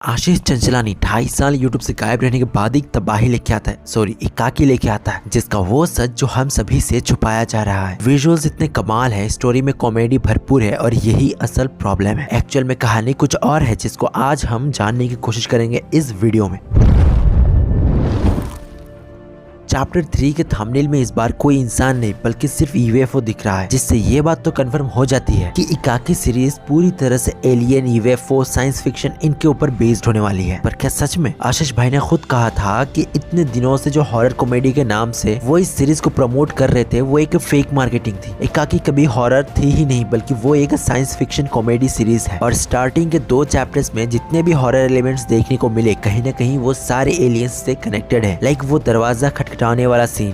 आशीष चंचलानी 2.5 साल यूट्यूब से गायब रहने के बाद एक तबाही लेके आता है, सॉरी एकाकी लेके आता है, जिसका वो सच जो हम सभी से छुपाया जा रहा है। विजुअल्स इतने कमाल है, स्टोरी में कॉमेडी भरपूर है और यही असल प्रॉब्लम है। एक्चुअल में कहानी कुछ और है, जिसको आज हम जानने की कोशिश करेंगे इस वीडियो में। चैप्टर 3 के थंबनेल में इस बार कोई इंसान नहीं बल्कि सिर्फ यूएफओ दिख रहा है, जिससे ये बात तो कंफर्म हो जाती है कि इकाकी सीरीज पूरी तरह से एलियन, यूएफओ, साइंस फिक्शन इनके ऊपर बेस्ड होने वाली है। पर क्या सच में? आशीष भाई ने खुद कहा था कि इतने दिनों से जो हॉरर कॉमेडी के नाम से वो इस सीरीज को प्रमोट कर रहे थे वो एक फेक मार्केटिंग थी। इकाकी कभी हॉरर थी ही नहीं बल्कि वो एक साइंस फिक्शन कॉमेडी सीरीज है और स्टार्टिंग के 2 चैप्टर्स में जितने भी हॉरर एलिमेंट्स देखने को मिले कहीं न कहीं वो सारे एलियंस से कनेक्टेड है। लाइक वो दरवाजा खटखटाने वाला सीन।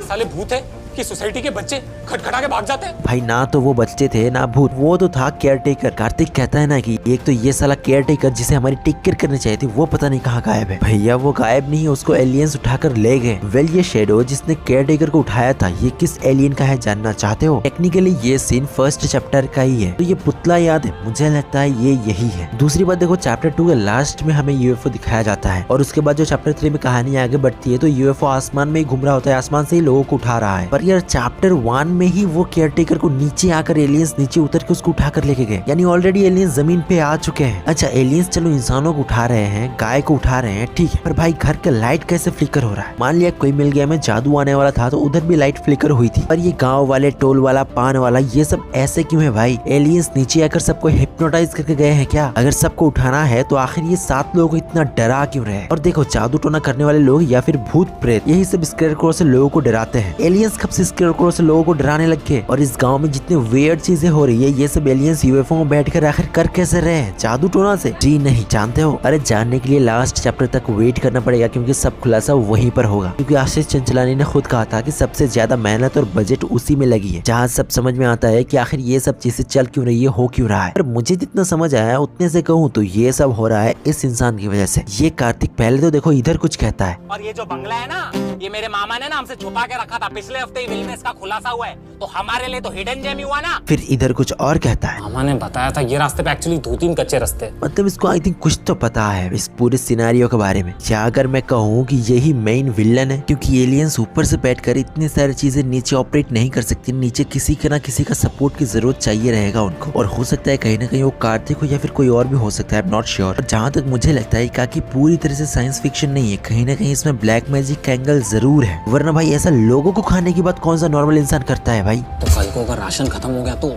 साले भूत है कि सोसाइटी के बच्चे खटखटा के भाग जाते हैं। भाई ना तो वो बच्चे थे ना भूत, वो तो था केयर टेकर। कार्तिक कहता है ना कि एक तो ये साला केयर टेकर जिसे हमारी टेक केयर करनी चाहिए थी वो पता नहीं कहाँ गायब है। भैया वो गायब नहीं है, उसको एलियंस उठाकर ले गए। वेल ये शेडो जिसने केयर टेकर को उठाया था ये किस एलियन का है जानना चाहते हो? टेक्निकली ये सीन फर्स्ट चैप्टर का ही है, तो ये पुतला याद है, मुझे लगता है ये यही है। दूसरी बात देखो, चैप्टर 2 के लास्ट में हमें यूएफओ दिखाया जाता है और उसके बाद जो चैप्टर 3 में कहानी आगे बढ़ती है तो यूएफओ आसमान में ही घूम रहा होता है, आसमान से ही लोगों को उठा रहा है। पर यार चैप्टर 1 में ही वो केयरटेकर को नीचे आकर एलियंस नीचे उतर के उसको उठाकर लेके गए, यानी ऑलरेडी एलियंस जमीन पे आ चुके हैं। अच्छा एलियंस चलो इंसानों को उठा रहे हैं, गाय को उठा रहे हैं, ठीक है, पर भाई घर का लाइट कैसे फ्लिकर हो रहा है? मान लिया कोई मिल गया, में जादू आने वाला था तो उधर भी लाइट फ्लिकर हुई थी, पर ये गाँव वाले, टोल वाला, पान वाला, ये सब ऐसे क्यों है भाई? एलियंस नीचे आकर सबको हिप्नोटाइज करके गए हैं क्या? अगर सबको उठाना है तो आखिर ये 7 लोगों को इतना डरा क्यों रहे? और देखो जादू टोना करने वाले लोग या फिर भूत प्रेत यही सब स्केयरक्रो से लोगों को डराते हैं। एलियंस कब से स्केयरक्रो से लोगों को डराने लग गए? और इस गांव में जितने वियर्ड चीजें हो रही है ये सब एलियंस यूएफओ में बैठकर आखिर कर कैसे रहे हैं? जादू टोना से? जी नहीं, जानते हो? अरे जानने के लिए लास्ट चैप्टर तक वेट करना पड़ेगा क्योंकि सब खुलासा वहीं पर होगा। क्योंकि आशीष चंचलानी ने खुद कहा था कि सबसे ज्यादा मेहनत और बजट उसी में लगी है, जहाँ सब समझ में आता है कि आखिर ये सब चीजें चल क्यों रही है, हो क्यों रहा है। पर मुझे जितना समझ आया उतने से कहूँ तो ये सब हो रहा है इस इंसान की वजह से। ये कार्तिक पहले तो देखो इधर कुछ कहता है, और ये जो बंगला है ना ये मेरे मामा ने ना हमसे छुपा के रखा था, पिछले हफ्ते ही विल में इसका खुलासा हुआ है, तो हमारे लिए तो हिडन जेम हुआ ना। फिर इधर कुछ और कहता है, मामा ने बताया था ये रास्ते पे एक्चुअली 2-3 कच्चे रास्ते। मतलब इसको आई थिंक कुछ तो पता है इस पूरे सिनेरियो के बारे में। या अगर मैं कहूँ कि यही मेन विलन है, क्योंकि एलियंस ऊपर से बैठकर इतनी सारी चीजें नीचे ऑपरेट नहीं कर सकती, नीचे किसी के ना किसी का सपोर्ट की जरूरत चाहिए रहेगा उनको। और हो सकता है कहीं ना कहीं वो कार्तिक हो या फिर कोई और भी हो सकता है, आई एम नॉट श्योर। जहाँ तक मुझे लगता है कि पूरी तरह से साइंस फिक्शन नहीं है, कहीं ना कहीं इसमें ब्लैक मैजिक का एंगल जरूर है, वरना भाई ऐसा लोगों को खाने की बात कौन सा नॉर्मल इंसान करता है भाई? तो कल को अगर राशन खत्म हो गया तो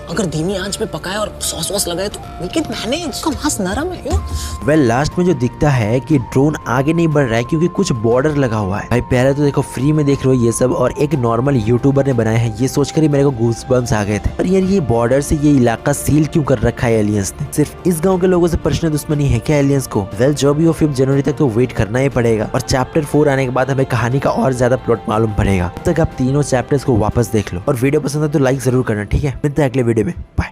अगर धीमी आंच पे पकाए और सॉस वॉस लगाए तो वी कैन मैनेज। इसका मांस नरम है। वेल लास्ट में जो दिखता है कि ड्रोन आगे नहीं बढ़ रहा है क्योंकि कुछ बॉर्डर लगा हुआ है। भाई पहले तो देखो फ्री में देख रहे हो ये सब और एक नॉर्मल यूट्यूबर ने बनाया है, ये सोचकर ही मेरे को गूज़बम्स आ गए थे। पर यार ये बॉर्डर से ये इलाका सील क्यों कर रखा है एलियंस ने? सिर्फ इस गाँव के लोगों से पर्सनल दुश्मनी है क्या एलियंस को? वेल जो भी हो 5 जनवरी तक तो वेट करना ही पड़ेगा और चैप्टर 4 आने के बाद हमें कहानी का और ज्यादा प्लॉट मालूम पड़ेगा। तब तक आप तीनों चैप्टर्स को वापस देख लो और वीडियो पसंद है तो लाइक जरूर करना, ठीक है? मिलते हैं अगले वीडियो में, बाय।